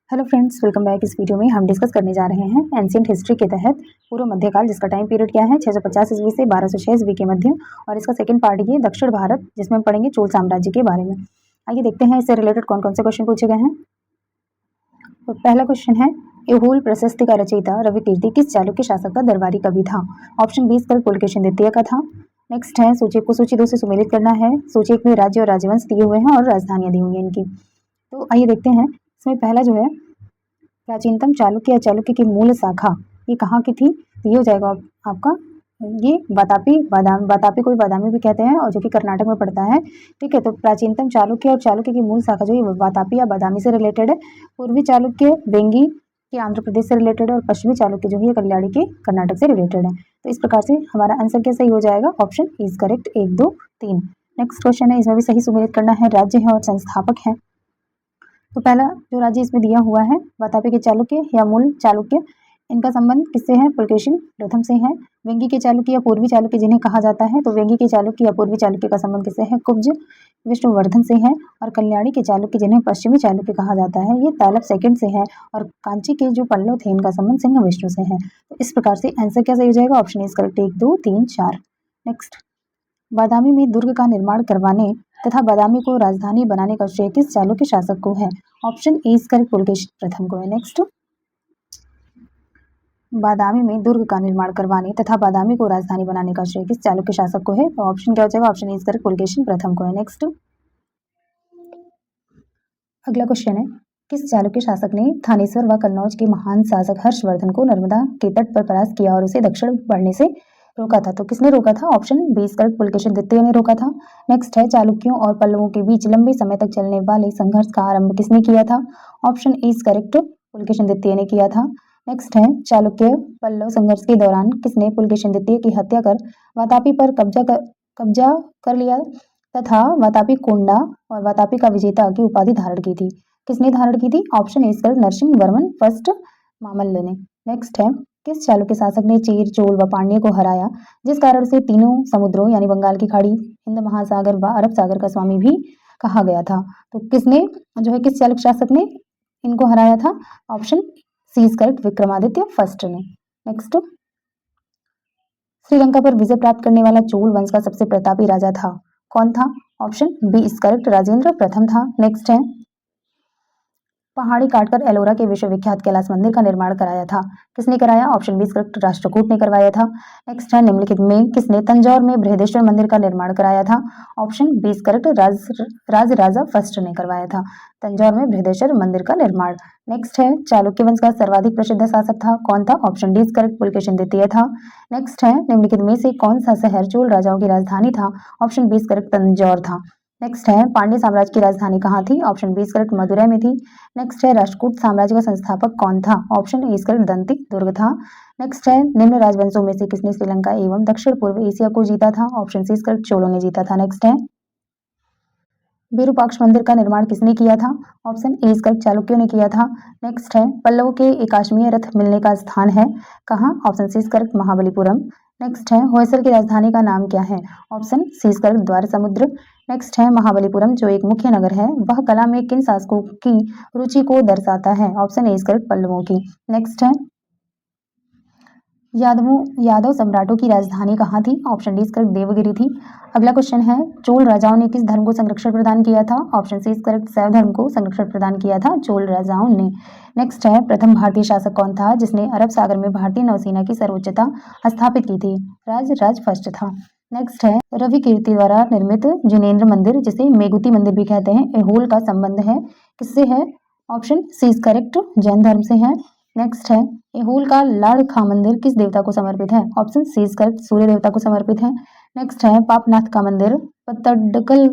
Hello friends, welcome back. इस video में हम डिस्कस करने जा रहे हैं एंशिएंट हिस्ट्री के तहत पूर्व मध्यकाल, जिसका टाइम पीरियड क्या है 650 ईस्वी से 1206 ईस्वी के मध्य। और इसका सेकंड पार्ट ये दक्षिण भारत, जिसमें हम पढ़ेंगे चोल साम्राज्य के बारे में। आइए देखते हैं इससे रिलेटेड कौन कौन से क्वेश्चन पूछे गए हैं। तो पहला क्वेश्चन है, ऐहोल प्रशस्ति का रचयिता रविकीर्ति किस चालुक्य शासक का दरबारी कवि था? ऑप्शन बी इसका पुलकेशिन द्वितीय का था। नेक्स्ट है, सूची को सूची 2 से सुमेलित करना है। सूची 1 में राज्य और राज्यवंश दिए हुए हैं और राजधानियां दी हुई हैं इनकी। तो आइए देखते हैं। इसमें पहला जो है, प्राचीनतम चालुक्य या चालुक्य की मूल शाखा ये कहाँ की थी? तो ये हो जाएगा आपका ये बातापी कोई बादामी भी कहते हैं, और जो कि कर्नाटक में पड़ता है। ठीक है, तो प्राचीनतम चालुक्य और चालुक्य की मूल शाखा जो है बातापी या बादामी से रिलेटेड है। पूर्वी चालुक्य वेंगी के आंध्र प्रदेश से रिलेटेड है, और पश्चिमी चालुक्य जो है कल्याणी के कर्नाटक से रिलेटेड है। तो इस प्रकार से हमारा आंसर क्या सही हो जाएगा? Option is correct, 1, 2, 3। Next question है, इसमें भी सही सुमेलित करना है। राज्य है और संस्थापक है। तो पहला जो राज्य इसमें दिया हुआ है, वातापी के चालुक्य या मूल चालुक्य, इनका संबंध किससे है? पुलकेशिन प्रथम से है। वेंगी के चालुक्य या पूर्वी चालुक्य जिन्हें कहा जाता है, तो वेंगी के चालुक्य या पूर्वी चालुक्य का संबंध किससे है? कुब्ज विष्णुवर्धन से है। और कल्याणी के चालुक्य जिन्हें पश्चिमी चालुक्य कहा जाता है, ये तालप सेकंड से है। और कांची के जो पल्लव थे, इनका संबंध सिंह विष्णु से है। तो इस प्रकार से आंसर क्या सही हो जाएगा? Option is correct, 1, 2, 3, 4। नेक्स्ट, बादामी में दुर्ग का निर्माण करवाने तथा बादामी को राजधानी बनाने का श्रेय किस चालुक्य शासक को है? Option A is correct, Pulakeshin प्रथम को है। नेक्स्ट, बादामी में दुर्ग का निर्माण करवाने तथा बादामी को राजधानी बनाने का श्रेय किस चालुक्य शासक को है? तो ऑप्शन क्या हो जाएगा? Option A is correct, Pulakeshin प्रथम को है। नेक्स्ट, अगला क्वेश्चन है, किस चालुक्य शासक ने थानेश्वर व कन्नौज के महान शासक हर्षवर्धन को नर्मदा के तट पर परास्त किया और उसे दक्षिण बढ़ने से रोका था? तो किसने रोका था? Option B is correct, Pulakeshin द्वितीय ने रोका था। नेक्स्ट है, चालुक्यों और पल्लवों के बीच लंबे समय तक चलने वाले संघर्ष का आरंभ किसने किया था? Option A is correct, Pulakeshin द्वितीय ने किया था। नेक्स्ट है, चालुक्य पल्लव संघर्ष के दौरान किसने पुलकेशिन द्वितीय की हत्या कर वातापी पर कब्जा कर लिया तथा वातापी कोंडा और वातापी का विजेता की उपाधि धारण की थी? किसने धारण की थी? Option A is correct, Narasimha Varman first Mamalla ने। नेक्स्ट है, किस चालुक्य शासक ने चेर, चोल व पांड्य को हराया, जिस कारण से तीनों समुद्रों यानी बंगाल की खाड़ी, हिंद महासागर व अरब सागर का स्वामी भी कहा गया था? तो किसने जो है, किस चालुक्य शासक ने इनको हराया था? Option C is correct, Vikramaditya first ने। नेक्स्ट, श्रीलंका पर विजय प्राप्त करने वाला चोल वंश का सबसे प्रतापी राजा था, कौन था? Option B is correct, Rajendra प्रथम था। नेक्स्ट है, पहाड़ी काटकर एलोरा के विश्वविख्यात कैलाश मंदिर का निर्माण कराया था, किसने कराया? ऑप्शन बी करेक्ट, राष्ट्रकूट ने करवाया था। नेक्स्ट है, निम्नलिखित में किसने तंजौर में बृहदेश्वर मंदिर का निर्माण कराया था? ऑप्शन बी करेक्ट, राज राजा फर्स्ट ने करवाया था तंजौर में बृहदेश्वर मंदिर का निर्माण। नेक्स्ट है, चालुक्य वंश का सर्वाधिक प्रसिद्ध शासक था, कौन था? ऑप्शन डी करेक्ट, पुलकेशिन द्वितीय था। नेक्स्ट है, निम्नलिखित में से कौन सा शहर चोल राजाओं की राजधानी था? ऑप्शन बी करेक्ट, तंजौर था। नेक्स्ट है, पांड्य साम्राज्य की राजधानी कहाँ थी? ऑप्शन बी करेक्ट, मदुरै में थी। नेक्स्ट है, राष्ट्रकूट साम्राज्य का संस्थापक कौन था? ऑप्शन ए करेक्ट, दंती दुर्ग था। नेक्स्ट है, निम्न राजवंशों में से किसने श्रीलंका एवं दक्षिण पूर्व एशिया को जीता था? ऑप्शन सी करेक्ट, चोलों ने जीता था। नेक्स्ट है, विरूपाक्ष मंदिर का निर्माण किसने किया था? ऑप्शन ए करेक्ट, चालुक्यों ने किया था। नेक्स्ट है, पल्लवों के एकाश्मीय रथ मिलने का स्थान है कहाँ? Option C correct, Mahabalipuram. Next है, होयसल की राजधानी का नाम क्या है? ऑप्शन सी करेक्ट, द्वार समुद्र। नेक्स्ट है, महाबलीपुरम जो एक मुख्य नगर है, वह कला में किन शासकों की रुचि को दर्शाता है? ऑप्शन ए करेक्ट, पल्लवों की। नेक्स्ट है, यादव सम्राटों की राजधानी कहाँ थी? ऑप्शन डी करेक्ट, देवगिरी थी। अगला क्वेश्चन है, चोल राजाओं ने किस धर्म को संरक्षण प्रदान किया था? ऑप्शन सी करेक्ट, शैव धर्म को संरक्षण प्रदान किया था चोल राजाओं ने। नेक्स्ट है, प्रथम भारतीय शासक कौन था जिसने अरब सागर में भारतीय नौसेना की सर्वोच्चता स्थापित की थी? राज फर्स्ट था। नेक्स्ट है, रविकीर्ति द्वारा निर्मित जिनेंद्र मंदिर, जिसे मेगुती मंदिर भी कहते हैं, ऐहोल का संबंध है किससे है? ऑप्शन सी करेक्ट, जैन धर्म से है। नेक्स्ट है, ऐहोल का लाड़खा मंदिर किस देवता को समर्पित है? ऑप्शन सी करेक्ट, सूर्य देवता को समर्पित है। नेक्स्ट है, पापनाथ का मंदिर पत्तडकल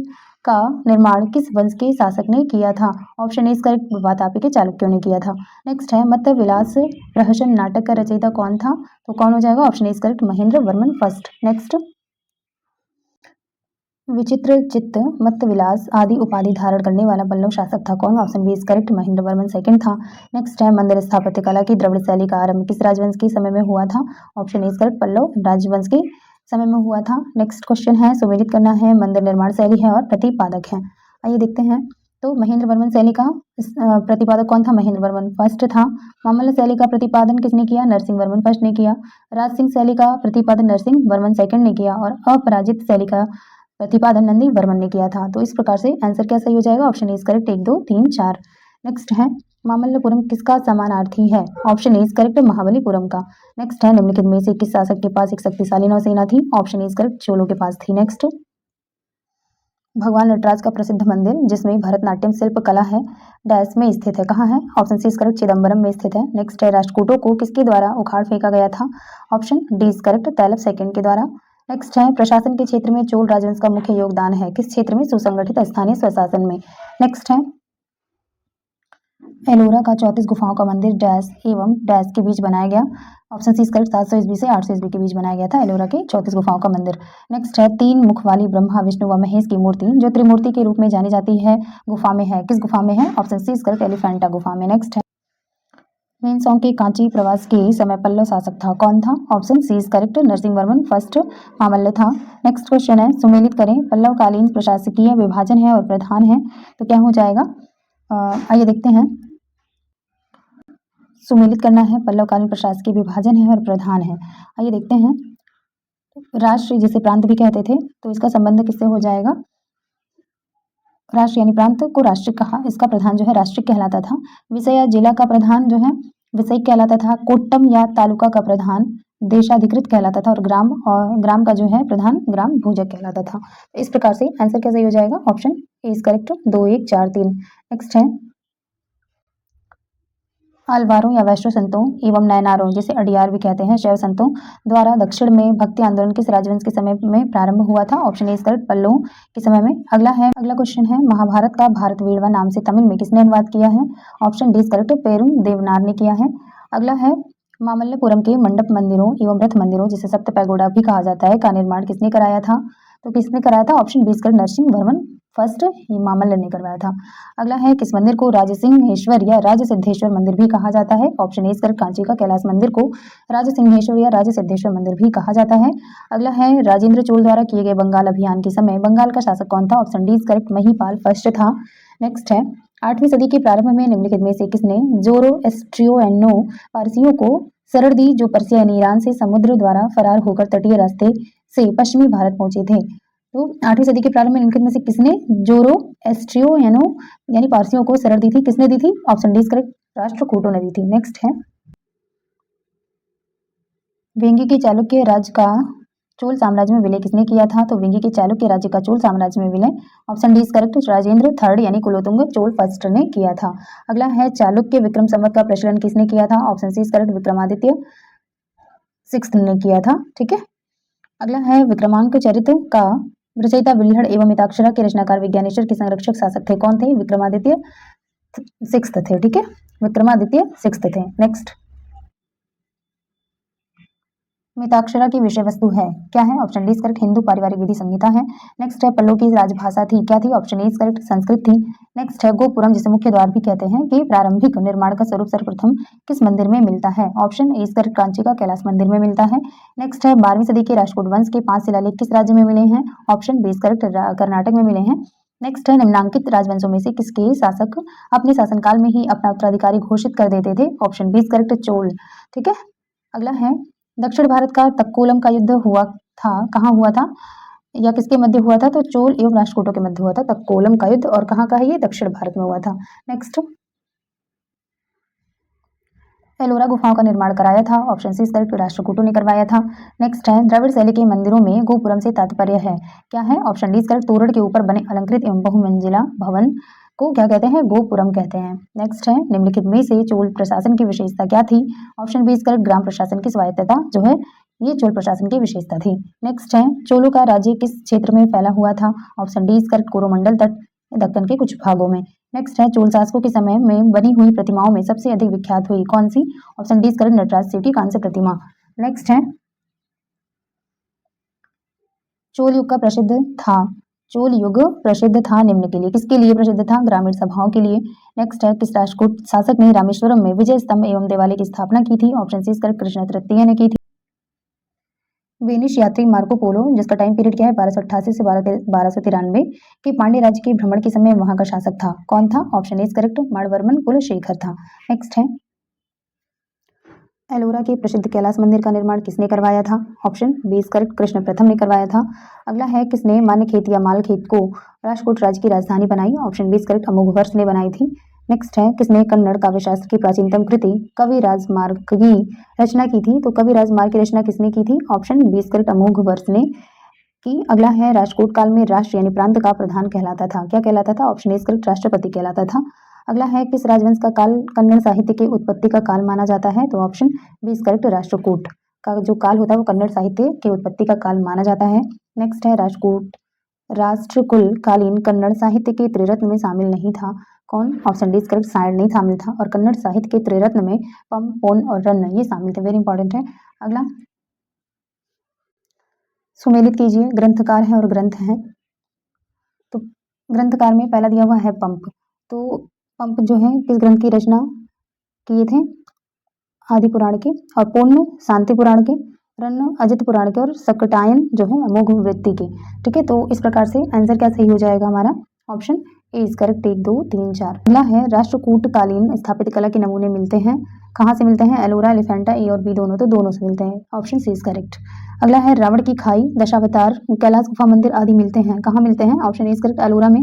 का निर्माण किस वंश के शासक ने किया था? ऑप्शन ए करेक्ट, वातापी के चालुक्यों ने किया था। नेक्स्ट है, मत्स्य विलास प्रहसन नाटक का रचयिता कौन था? तो कौन हो जाएगा? Option A correct, Mahendra Varman first. Next, विचित्र चित्त, मत्स्य विलास आदि उपाधि धारण करने वाला पल्लव शासक था, कौन? Option B correct, Mahendra Varman second था। नेक्स्ट है, मंदिर स्थापत्य कला की द्रविड़ शैली का आरंभ किस राजवंश के समय में हुआ था? ऑप्शन ए करेक्ट, पल्लव राजवंश के समय में हुआ था। नेक्स्ट क्वेश्चन है, सुमेलित करना है, मंदिर निर्माण शैली है और प्रतिपादक है। आइए देखते हैं। तो महेंद्र वर्मन शैली का प्रतिपादक कौन था? महेंद्र वर्मन फर्स्ट था। मामल्ल शैली का प्रतिपादन किसने किया? नरसिंह वर्मन फर्स्ट ने किया। राज सिंह शैली का प्रतिपादन नरसिंह वर्मन सेकंड ने किया और अपराजित शैली का प्रतिपादन नंदी वर्मन ने किया था। तो इस प्रकार से आंसर क्या सही हो जाएगा? Option is correct 1 2 3 4। नेक्स्ट है मामल्लपुरम किसका समानार्थी है? ऑप्शन इज करेक्ट महाबलीपुरम का। नेक्स्ट है निम्नलिखित में से किस शासक के पास एक शक्तिशाली नौसेना थी? ऑप्शन इज करेक्ट चोलों के पास थी। नेक्स्ट भगवान नटराज का प्रसिद्ध मंदिर जिसमें भरतनाट्यम शिल्प कला है डैश में स्थित है, कहाँ है? Option C is correct Chidambaram में स्थित है। नेक्स्ट है राष्ट्रकूटों को किसके द्वारा उखाड़ फेंका गया था? Option D is correct Tailap second के द्वारा। नेक्स्ट है प्रशासन के क्षेत्र में चोल राजवंश का मुख्य योगदान है, किस क्षेत्र में? सुसंगठित स्थानीय स्वशासन में। नेक्स्ट है एलोरा का 34 गुफाओं का मंदिर डैश एवं डैश के बीच बनाया गया। ऑप्शन सी करेक्ट 700 ईस्वी से 800 ईस्वी के बीच बनाया गया था एलोरा के 34 गुफाओं का मंदिर। नेक्स्ट है 3 मुख वाली ब्रह्मा विष्णु व महेश की मूर्ति जो त्रिमूर्ति के रूप में जानी जाती है गुफा में है, किस गुफा में है? ऑप्शन सी करेक्ट एलिफेंटा गुफा में। नेक्स्ट है वेनसोंग के कांची प्रवास के समय पल्लव शासक था, कौन था? Option C is correct Narasimha Varman first Mamalla था। नेक्स्ट क्वेश्चन है सुमेलित करें पल्लवकालीन प्रशासकीय विभाजन है और प्रधान है तो क्या हो जाएगा? आइए देखते हैं। सुमेलित करना है पल्लवकालीन प्रशासकीय विभाजन है और प्रधान है। आइए देखते हैं। राष्ट्र जिसे प्रांत भी कहते थे तो इसका संबंध किससे हो जाएगा? राष्ट्र यानी प्रांत को राष्ट्रिक कहा, इसका प्रधान जो है राष्ट्रिक कहलाता था। विषय या जिला का प्रधान जो है विषय कहलाता था। कोट्टम या तालुका का प्रधान देशाधिकृत कहलाता था और ग्राम का जो है प्रधान ग्राम भूजक कहलाता था। इस प्रकार से आंसर क्या सही हो जाएगा? Option A is correct 2 1 4 3। Next है आलवारों या वैष्णव संतों एवं नयनारों जिसे अडियार भी कहते हैं शैव संतों द्वारा दक्षिण में भक्ति आंदोलन किस राजवंश के समय में प्रारंभ हुआ था? ऑप्शन ए इज करेक्ट पल्लवों के समय में। अगला क्वेश्चन है महाभारत का भारत वीरवा नाम से तमिल में किसने अनुवाद किया है? Option D is correct Perundevanar ने किया है। अगला है मामल्लपुरम के मंडप मंदिरों एवं रथ मंदिरों जिसे सप्त पैगोडा भी कहा जाता है का निर्माण किसने कराया था? तो किसने कराया था? Option B is correct Narasimha Varman first Mamalla ने करवाया था। अगला है किस मंदिर को राजसिंहेश्वर या राजसिद्धेश्वर मंदिर भी कहा जाता है? Option A is correct Kanchi का कैलाश मंदिर को राजसिंहेश्वर या राजसिद्धेश्वर मंदिर भी कहा जाता है। अगला है राजेंद्र चोल द्वारा किए गए बंगाल अभियान के समय बंगाल का शासक कौन था? Option D is correct Mahipal first था। नेक्स्ट है 8वीं सदी के प्रारंभ में निम्नलिखित में से किसने जोरोएस्ट्रियनो पारसियों को शरण दी जो पर्सिया यानी ईरान से समुद्र द्वारा फरार होकर तटीय रास्ते से पश्चिमी भारत पहुंचे थे? तो 8वीं सदी के प्रारंभ में निम्नलिखित में से किसने जोरोएस्ट्रियनो यानी पारसियों को शरण दी थी? किसने दी थी? ऑप्शन डी इज करेक्ट राष्ट्रकूटों ने दी थी। नेक्स्ट है वेंगी के चालुक्य राज्य का चोल साम्राज्य में विलय किसने किया था? तो वेंगी के चालुक्य राज्य का चोल साम्राज्य में विलय option D is correct Rajendra third यानी कुलोतुंग चोल फर्स्ट ने किया था। अगला है चालुक्य विक्रम संवत का प्रचलन किसने किया था? Option C is correct Vikramaditya sixth ने किया था। ठीक है। अगला है विक्रमांक चरित्र का रचयिता विल्हड़ एवं मिताक्षरा के रचनाकार विज्ञानेश्वर के संरक्षक शासक थे, कौन थे? विक्रमादित्य सिक्स्थ थे। ठीक है, विक्रमादित्य सिक्स्थ थे। नेक्स्ट मिताक्षरा की विषय वस्तु है क्या है? Option D is correct Hindu पारिवारिक विधि संहिता है। नेक्स्ट है पल्लव की राजभाषा थी, क्या थी? Option A is correct Sanskrit थी। नेक्स्ट है गोपुरम जिसे मुख्य द्वार भी कहते हैं कि प्रारंभिक निर्माण का स्वरूप सर्वप्रथम किस मंदिर में मिलता है? Option A is correct Kanchi का कैलाश मंदिर में मिलता है। नेक्स्ट है 12वीं सदी के राष्ट्रकूट वंश के 5 शिलालेख किस राज्य में मिले हैं? Option B is correct Karnataka में मिले हैं। नेक्स्ट है निम्नांकित राजवंशों में से किसके शासक अपने शासनकाल में ही अपना उत्तराधिकारी घोषित कर देते थे? Option B is correct Chola. ठीक है। अगला है दक्षिण भारत का तक्कोलम का युद्ध हुआ था, कहाँ हुआ था या किसके मध्य हुआ था? तो चोल एवं राष्ट्रकूटों के मध्य हुआ था तक्कोलम का युद्ध। और कहाँ का है ये? दक्षिण भारत में हुआ था। नेक्स्ट एलोरा गुफाओं का निर्माण कराया था, ऑप्शन सी करेक्ट राष्ट्रकूटों ने करवाया था। नेक्स्ट है द्रविड़ शैली के मंदिरों में गोपुरम से तात्पर्य है क्या है? ऑप्शन डी करेक्ट तोरण के ऊपर बने अलंकृत एवं बहुमंजिला भवन को क्या कहते हैं? गोपुरम कहते हैं। नेक्स्ट है निम्नलिखित में से चोल प्रशासन की विशेषता क्या थी? ऑप्शन बी करेक्ट ग्राम प्रशासन की स्वायत्तता जो है ये चोल प्रशासन की विशेषता थी। नेक्स्ट है चोलों का राज्य किस क्षेत्र में फैला हुआ था? ऑप्शन डी करेक्ट कोरोमंडल तट दक्कन के कुछ भागों में। नेक्स्ट है चोल शासकों के समय में बनी हुई प्रतिमाओं में सबसे अधिक विख्यात हुई कौन सी? Option D correct Nataraja Shiva की कांस्य प्रतिमा। नेक्स्ट है चोल युग का प्रसिद्ध था, चोल युग प्रसिद्ध था निम्न के लिए, किसके लिए प्रसिद्ध था? ग्रामीण सभाओं के लिए। नेक्स्ट है किस राष्ट्रकूट शासक ने रामेश्वरम में विजय स्तंभ एवं देवालय की स्थापना की थी? ऑप्शन सी करेक्ट कृष्ण तृतीय ने की थी। वेनिस यात्री मार्को पोलो, जिसका टाइम पीरियड क्या है 1288 से 1293 के पांड्य राज्य के भ्रमण के समय वहां का शासक था। कौन था? Option A is correct, Maravarman Kulasekhara था। नेक्स्ट है, एलोरा के प्रसिद्ध कैलाश मंदिर का निर्माण किसने करवाया था? Option B is correct, Krishna प्रथम ने करवाया था। अगला है, किसने मान्यखेत या मालखेत को राजकोट राज्य की राजधानी बनाई? Option B is correct, Amoghavarsha ने बनाई थी। नेक्स्ट है, किसने कन्नड़ काव्यशास्त्र की प्राचीनतम कृति कवि राजमार्ग की रचना की थी? तो कवि राजमार्ग की रचना किसने की थी? Option B is correct, Amoghavarsha ने की। अगला है, राजकोट काल में राष्ट्र यानी प्रांत का प्रधान कहलाता था। क्या कहलाता था? ऑप्शन ए इज करेक्ट, राष्ट्रपति कहलाता था। अगला है, किस राजवंश का काल कन्नड़ साहित्य के उत्पत्ति का काल माना जाता है? तो option B is correct, Rashtrakuta का जो काल होता है वो कन्नड़ साहित्य के उत्पत्ति का काल माना जाता है। नेक्स्ट है, राजकोट राष्ट्रकुल कालीन कन्नड़ साहित्य के त्रिरत्न में शामिल नहीं था। कौन? Option D is correct, Sion नहीं शामिल था। और कन्नड़ साहित्य के त्रिरत्न में पम, पोन और रन्न ये शामिल थे। वेरी इंपॉर्टेंट है। अगला, सुमेलित कीजिए, ग्रंथकार है और ग्रंथ है। तो ग्रंथकार में पहला दिया हुआ है पंप। तो पंप जो है किस ग्रंथ की रचना किए थे? आदि पुराण के। और पूर्ण शांति पुराण के, रन्न अजित पुराण के और सकटायन जो है अमोघ वृत्ति के। ठीक है, तो इस प्रकार से आंसर क्या सही हो जाएगा हमारा? Option A is correct, 1 2 3 4। अगला है, राष्ट्रकूट कालीन स्थापित कला के नमूने मिलते हैं कहाँ से मिलते हैं? एलोरा, एलिफेंटा, ए और बी दोनों, तो दोनों से मिलते हैं। Option C is correct. अगला है, रावण की खाई, दशावतार, कैलाश गुफा मंदिर आदि मिलते हैं कहाँ मिलते हैं? Option A is correct, Ellora में।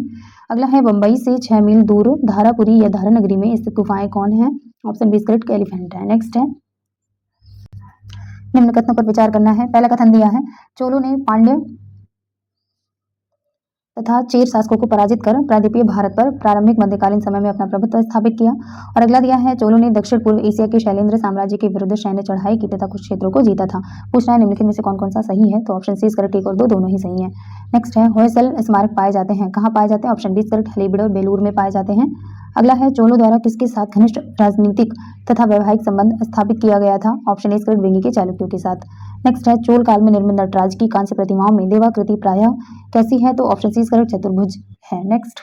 अगला है, बंबई से 6 मील दूर धारापुरी या धारानगरी में स्थित गुफाएं कौन है? Option B is correct, Elephanta है। नेक्स्ट है, निम्न कथनों पर विचार करना है। पहला कथन दिया है, चोलों ने पांड्य तथा चेर शासकों को पराजित कर प्रायद्वीपीय भारत पर प्रारंभिक मध्यकालीन समय में अपना प्रभुत्व स्थापित किया। और अगला दिया है, चोलों ने दक्षिण पूर्व एशिया के शैलेंद्र साम्राज्य के विरुद्ध सैन्य चढ़ाई की तथा कुछ क्षेत्रों को जीता था। पूछना है निम्नलिखित में से कौन कौन सा सही है? तो ऑप्शन सी इज करेक्ट, 1 और 2 दोनों ही सही है। नेक्स्ट है, होयसल स्मारक पाए जाते हैं कहाँ पाए जाते हैं? ऑप्शन डी इज करेक्ट, हलेबीड और बेलूर में पाए जाते हैं। अगला है, चोलों द्वारा किसके साथ घनिष्ठ राजनीतिक तथा वैवाहिक संबंध स्थापित किया गया था? Option A is correct, Vengi के चालुक्यों के साथ। नेक्स्ट है, चोल काल में निर्मित नटराज की कांस्य प्रतिमाओं में देवाकृति प्रायः कैसी है? तो ऑप्शन सी इज करेक्ट, चतुर्भुज है। नेक्स्ट,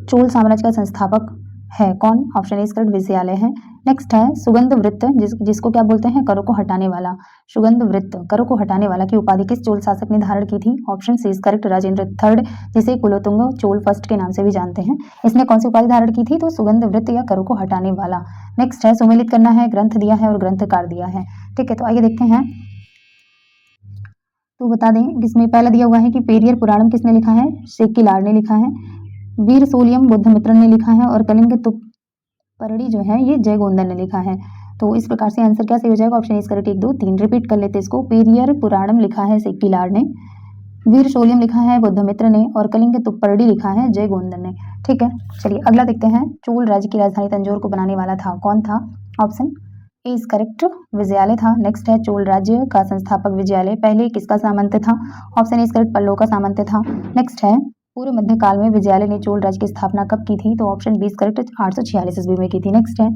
चोल साम्राज्य का संस्थापक है कौन? Option A is correct, Vijayalaya है। नेक्स्ट है, सुगंध वृत्त, जिसको क्या बोलते हैं? करों को हटाने वाला। सुगंध वृत्त, करों को हटाने वाला की उपाधि किस चोल शासक ने धारण की थी? Option C is correct, Rajendra third, जिसे कुलोतुंग चोल फर्स्ट के नाम से भी जानते हैं। इसने कौन सी उपाधि धारण की थी? तो सुगंध वृत्त या करों को हटाने वाला। नेक्स्ट है, सुमेलित करना है, ग्रंथ दिया है और ग्रंथकार दिया है। ठीक है, तो आइए देखते हैं। तो बता दें, इसमें पहला दिया हुआ है कि पेरियर पुराणम किसने लिखा है? सेक्किलार ने लिखा है। वीर सोलियम बुद्धमित्र ने लिखा है। और कलिंग तुपरड़ी जो है ये जयगोंदन ने लिखा है। तो इस प्रकार से आंसर क्या सही हो जाएगा? ऑप्शन इस करेक्ट, 1 2 3। रिपीट कर लेते इसको। पेरियर पुराणम लिखा है सेक्किलार ने, वीर सोलियम लिखा है बुद्धमित्र ने, और कलिंग तुपरड़ी लिखा है जयगोंदन ने। ठीक है, चलिए अगला देखते हैं। चोल राज्य की राजधानी तंजौर को बनाने वाला था कौन था? Option A is correct, Vijayalaya था। नेक्स्ट है, चोल राज्य का संस्थापक विजयालय पहले किसका सामंत था? Option A is correct, Pallava का सामंत था। नेक्स्ट है, पूर्व मध्य काल में विजयालय ने चोल राज्य की स्थापना कब की थी? तो ऑप्शन बी इज करेक्ट, 846 ईस्वी में की थी। नेक्स्ट है,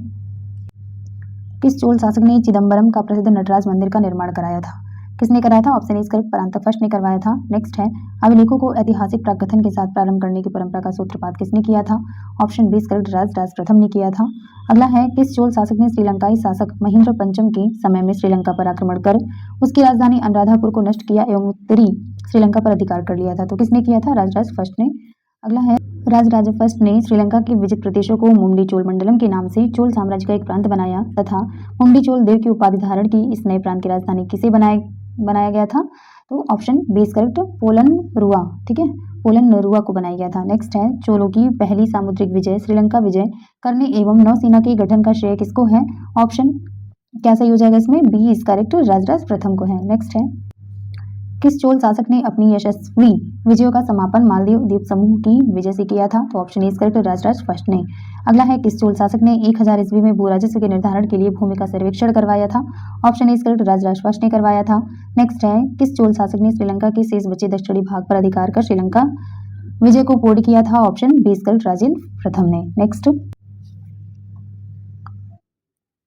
किस चोल शासक ने चिदम्बरम का प्रसिद्ध नटराज मंदिर का निर्माण कराया था? किसने कराया था? Option is correct, Parantaka first ने करवाया था। नेक्स्ट है, अभिलेखों को ऐतिहासिक प्राकथन के साथ प्रारंभ करने की परंपरा का सूत्रपात किसने किया था? ऑप्शन बी इज करेक्ट, राज प्रथम ने किया था। अगला है, किस चोल शासक ने श्रीलंकाई शासक महेंद्र पंचम के समय में श्रीलंका पर आक्रमण कर उसकी राजधानी अनुराधापुर को नष्ट किया एवं उत्तरी श्रीलंका पर अधिकार कर लिया था? तो किसने किया था? राजराज फर्स्ट ने। अगला है, राजराज फर्स्ट ने श्रीलंका के विजित प्रदेशों को मुंडी चोल मंडलम के नाम से चोल साम्राज्य का एक प्रांत बनाया तथा मुंडी चोल देव की उपाधि धारण की। इस नए प्रांत की राजधानी किसे बनाया गया था? तो ऑप्शन बी इज करेक्ट, पोलनरुआ। ठीक है, पोलनरुआ को बनाया गया था। नेक्स्ट है, चोलों की पहली सामुद्रिक विजय श्रीलंका विजय करने एवं नौसेना के गठन का श्रेय किसको है? ऑप्शन क्या सही हो जाएगा इसमें? बी इज करेक्ट, राजराज प्रथम को है। नेक्स्ट है, किस चोल शासक ने अपनी यशस्वी विजयों का समापन मालदीव द्वीप समूह की विजय से किया था? तो option is correct, Rajaraja first ने। अगला है, किस चोल शासक ने 1000 ईस्वी में भू राजस्व के निर्धारण के लिए भूमि का सर्वेक्षण करवाया था? Option is correct, Rajaraja first ने करवाया था। नेक्स्ट है, किस चोल शासक ने श्रीलंका के शेष बचे दक्षिणी भाग पर अधिकार कर श्रीलंका विजय को पूर्ण किया था? Option B is correct, Rajendra प्रथम ने। नेक्स्ट,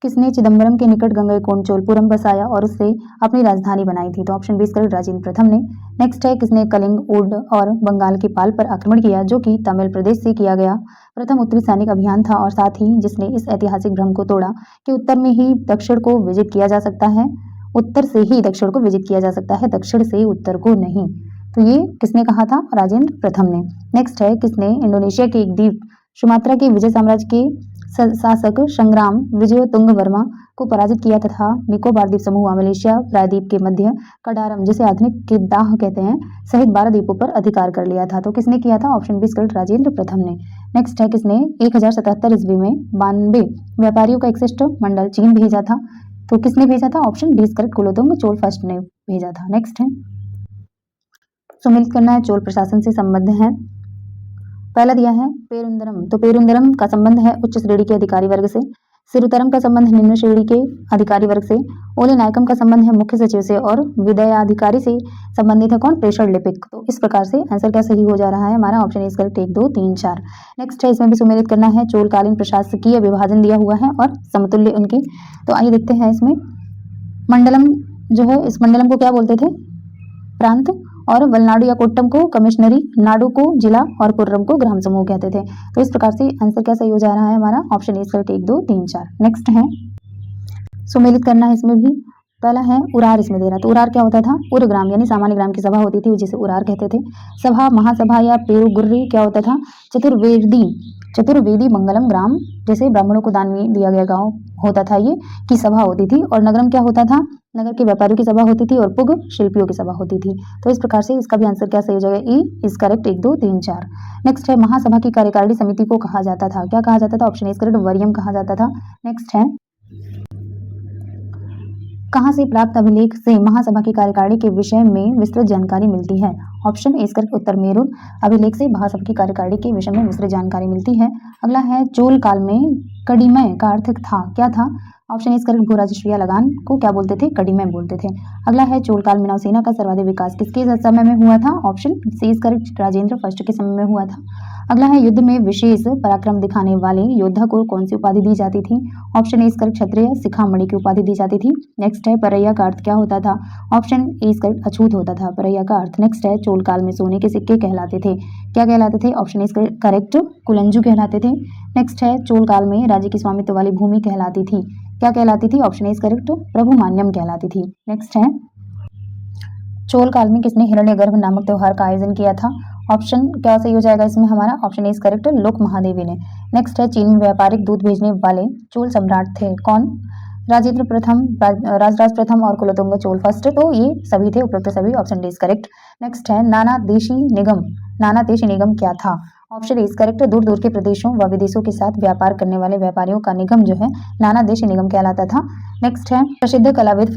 किसने चिदम्बरम के निकट गंगईकोंडचोलपुरम बसाया और उससे अपनी राजधानी बनाई थी? तो option B is correct, Rajendra प्रथम ने। नेक्स्ट है, किसने कलिंग, उड और बंगाल के पाल पर आक्रमण किया जो कि तमिल प्रदेश से किया गया प्रथम उत्तरी सैनिक अभियान था, और साथ ही जिसने इस ऐतिहासिक भ्रम को तोड़ा कि उत्तर में ही दक्षिण को विजित किया जा सकता है? उत्तर से ही दक्षिण को विजिट किया जा सकता है, दक्षिण से उत्तर को नहीं। तो ये किसने कहा था? राजेंद्र प्रथम ने। नेक्स्ट है, किसने इंडोनेशिया के एक द्वीप सुमात्रा के विजय साम्राज्य के शासक संग्राम विजयतुंग वर्मा को पराजित किया तथा निकोबार द्वीप समूह मलेशिया प्रायद्वीप के मध्य कडारम जिसे आधुनिक किदाह कहते हैं सहित 12 द्वीपों पर अधिकार कर लिया था? तो किसने किया था? ऑप्शन बी करेक्ट, राजेंद्र प्रथम ने। नेक्स्ट है, किसने 1077 ईस्वी में 92 व्यापारियों का एक शिष्टमंडल चीन भेजा था? तो किसने भेजा था? Option D correct, Kulothunga Chola first ने भेजा था। नेक्स्ट है, सुमेलित करना है, चोल प्रशासन से संबंध है। पहला दिया है पेरुंदरम, तो पेरुंदरम का संबंध है उच्च श्रेणी के अधिकारी वर्ग से। सिरुतरम का संबंध निम्न श्रेणी के अधिकारी वर्ग से। ओले नायकम का संबंध है मुख्य सचिव से। और विदयाधिकारी से संबंधित है कौन? प्रेषण लिपिक। तो इस प्रकार से आंसर क्या सही हो जा रहा है हमारा? Option is correct, 1 2 3 4। नेक्स्ट है, इसमें भी सुमेलित करना है, चोलकालीन प्रशासकीय विभाजन दिया हुआ है और समतुल्य उनके। तो आइए देखते हैं, इसमें मंडलम जो है, इस मंडलम को क्या बोलते थे? प्रांत। और वलनाडु या कोट्टम को कमिश्नरी, नाडु को जिला और पुर्रम को ग्राम समूह कहते थे। तो इस प्रकार से आंसर क्या सही हो जा रहा है हमारा? Option A correct, 1 2 3 4। नेक्स्ट है, सुमेलित करना है, इसमें भी पहला है उरार इसमें दे रहा। तो उरार क्या होता था? उर ग्राम यानी सामान्य ग्राम की सभा होती थी जिसे उरार कहते थे। सभा, महासभा या पेरुगुर्री क्या होता था? चतुर्वेदी मंगलम ग्राम, जैसे ब्राह्मणों को दान में दिया गया गांव होता था ये, की सभा होती थी। और नगरम क्या होता था? नगर के व्यापारियों की सभा होती थी और पुग शिल्पियों की सभा होती थी। तो इस प्रकार से इसका भी आंसर क्या सही हो जाएगा? E is correct, 1 2 3 4। नेक्स्ट है, महासभा की कार्यकारिणी समिति को कहा जाता था, क्या कहा जाता था? ऑप्शन इज करेक्ट, वरियम कहा जाता था। नेक्स्ट है, कहाँ से प्राप्त अभिलेख से महासभा की कार्यकारिणी के विषय में विस्तृत जानकारी मिलती है? Option A correct, Uttar maroon अभिलेख से महासभा की कार्यकारिणी के विषय में विस्तृत जानकारी मिलती है। अगला है, चोल काल में कडिमय का अर्थ था, क्या था? ऑप्शन इज करेक्ट, भू राजस्व या लगान को क्या बोलते थे? कडिमय बोलते थे। अगला है, चोल काल में नौसेना का सर्वाधिक विकास किसके समय में हुआ था? Option C is correct, Rajendra first के समय में हुआ था। अगला है, युद्ध में विशेष पराक्रम दिखाने वाले योद्धा को कौन सी उपाधि दी जाती थी? ऑप्शन ए इज करेक्ट, क्षत्रिय शिखामणि की उपाधि दी जाती थी। नेक्स्ट है, परैया का अर्थ क्या होता था? ऑप्शन ए इज करेक्ट, अछूत होता था परैया का अर्थ। नेक्स्ट है, चोल काल में सोने के सिक्के कहलाते थे, क्या कहलाते थे? ऑप्शन इज करेक्ट, कुलंजू कहलाते थे। नेक्स्ट है, चोल काल में राज्य की स्वामित्व वाली भूमि कहलाती थी, क्या कहलाती थी? ऑप्शन इज करेक्ट, प्रभुमान्यम कहलाती थी। नेक्स्ट है, चोल काल में किसने हिरण्यगर्भ नामक त्योहार का आयोजन किया था? ऑप्शन क्या सही हो जाएगा इसमें हमारा? ऑप्शन इज करेक्ट, लोक महादेवी ने। नेक्स्ट है, चीन में व्यापारिक दूध भेजने वाले चोल सम्राट थे कौन? राजेंद्र प्रथम, राजराज प्रथम और कुलोतुंग चोल फर्स्ट। तो ये सभी थे, उपरोक्त सभी। Option D is correct. Next है, नाना देशी निगम क्या था? ऑप्शन इज करेक्ट, दूर दूर के प्रदेशों व विदेशों के साथ व्यापार करने वाले व्यापारियों का निगम जो है नाना देशी निगम कहलाता था। नेक्स्ट है, प्रसिद्ध कलाविद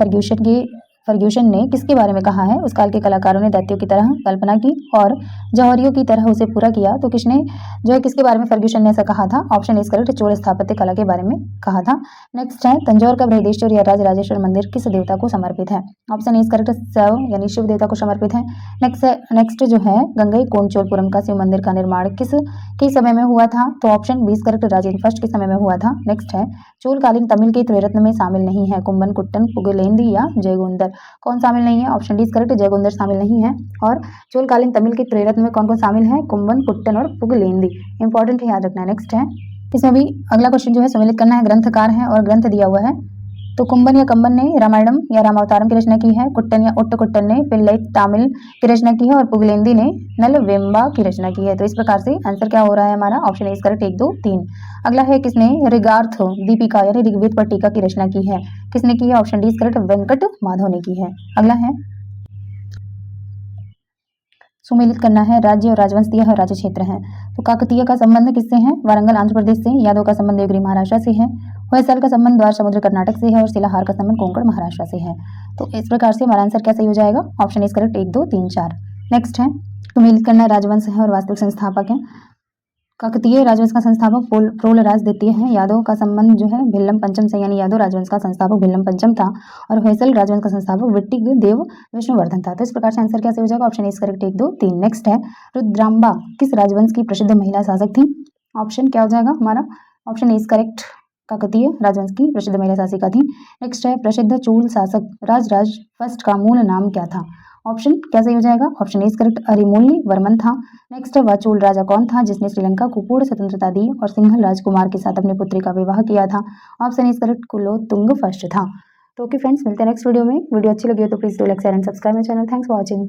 फर्ग्यूसन ने किसके बारे में कहा है? उस काल के कलाकारों ने दैत्यों की तरह कल्पना की और जौहरियों की तरह उसे पूरा किया। तो किसने जो है किसके बारे में फर्ग्यूसन ने ऐसा कहा था? ऑप्शन इज करेक्ट, चोल स्थापत्य कला के बारे में कहा था। नेक्स्ट है, तंजौर का बृहदेश्वर या राजराजेश्वर मंदिर किस देवता को समर्पित है? ऑप्शन इज करेक्ट, शैव यानी शिव देवता को समर्पित है। नेक्स्ट जो है, गंगई कोंडचोलपुरम का शिव मंदिर का निर्माण किस समय में हुआ था? तो option B is correct, Rajendra first के समय में हुआ था। नेक्स्ट है, चोलकालीन तमिल के त्रैरत्न में शामिल नहीं है कुंभन, कुट्टन, पुगलेंदी या जयगोंदर, कौन शामिल नहीं है? ऑप्शन डी इज करेक्ट, जयगोंदर शामिल नहीं है। और चोलकालीन तमिल के त्रैरत्न में कौन कौन शामिल है? कुंभन, कुट्टन और पुगलेंदी। इंपॉर्टेंट है, याद रखना है। नेक्स्ट है, इसमें भी अगला क्वेश्चन जो है सम्मिलित करना है, ग्रंथकार है और ग्रंथ दिया हुआ है। तो कुंभन या कंबन ने रामायणम या रामावतारम की रचना की है। कुट्टन या उट्टकुट्टन ने पिल्लई तामिल की रचना की है और पुगलेंदी ने नलवेम्बा की रचना की है। तो इस प्रकार से आंसर क्या हो रहा है हमारा? Option is correct, 1 2 3। अगला है, किसने ऋगार्थ दीपिका यानी ऋग्वेद पर टीका की रचना की है? किसने की है? Option D is correct, Venkata Madhava ने की है। अगला है, सुमेलित करना है, राज्य और राजवंश दिया है, राज्य क्षेत्र है। तो काकतीय का संबंध किससे है? वारंगल आंध्र प्रदेश से। यादव का संबंध देवगिरी महाराष्ट्र से है। होयसल का संबंध द्वार समुद्र कर्नाटक से है और शिलाहार का संबंध कोंकण महाराष्ट्र से है। तो इस प्रकार से हमारा आंसर क्या सही हो जाएगा? Option is correct, 1 2 3 4। नेक्स्ट है, सुमेलित करना है, राजवंश है और वास्तविक संस्थापक है। काकतीय राजवंश का संस्थापक प्रोलराज द्वितीय है। यादव का संबंध जो है भिल्लम पंचम से, यानी यादव राजवंश का संस्थापक भिल्लम पंचम था। और होयसल राजवंश का संस्थापक विट्टिग देव विष्णुवर्धन था। तो इस प्रकार से आंसर कैसे हो जाएगा? Option is correct, 1 2 3। नेक्स्ट है, रुद्रांबा किस राजवंश की प्रसिद्ध महिला शासक थी? ऑप्शन क्या हो जाएगा हमारा? ऑप्शन इज करेक्ट, काकतीय राजवंश की प्रसिद्ध महिला शासिका थी। नेक्स्ट है, प्रसिद्ध चोल शासक राजराज फर्स्ट का मूल नाम क्या था? ऑप्शन क्या सही हो जाएगा? ऑप्शन इज करेक्ट, अरिमूल्य वर्मन था। नेक्स्ट है, वह चोल राजा कौन था जिसने श्रीलंका को पूर्ण स्वतंत्रता दी और सिंघल राजकुमार के साथ अपने पुत्री का विवाह किया था? Option is correct, Kulothunga first था। तो ओके फ्रेंड्स, मिलते हैं नेक्स्ट वीडियो में। वीडियो अच्छी लगी हो तो please do like share and subscribe my channel. Thanks for watching.